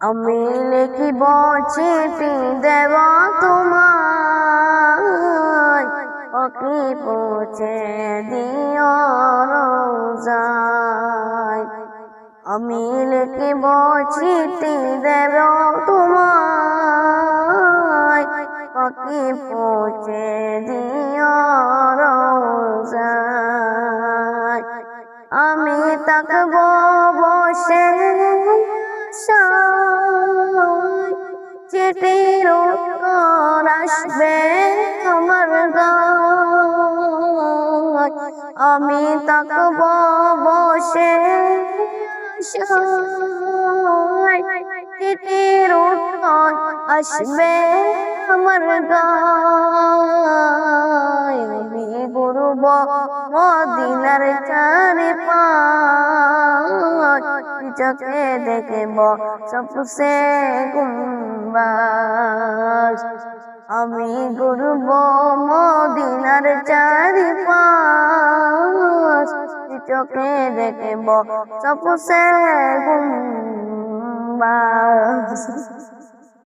আমি লিখিব চিঠি দেব তোমায়, পাখি পৌঁছে দিও রোজায়। আমি লিখিব চিঠি দেব তোমায়, পাখি পৌঁছে দিও রোজায়। আমি থাকব বসে আশায়, চিঠির উত্তর আসবে আমার গায়। আমি থাকব বসে আশায়, চিঠির উত্তর আসবে আমার গায়। আমি ঘুরব মদিনার চারিপাশ, চোখে দেখব সবসে গুম্বাস। আমি ঘুরব মদিনার চারিপাশ, চোখে দেখব সবসে গুম্বাস।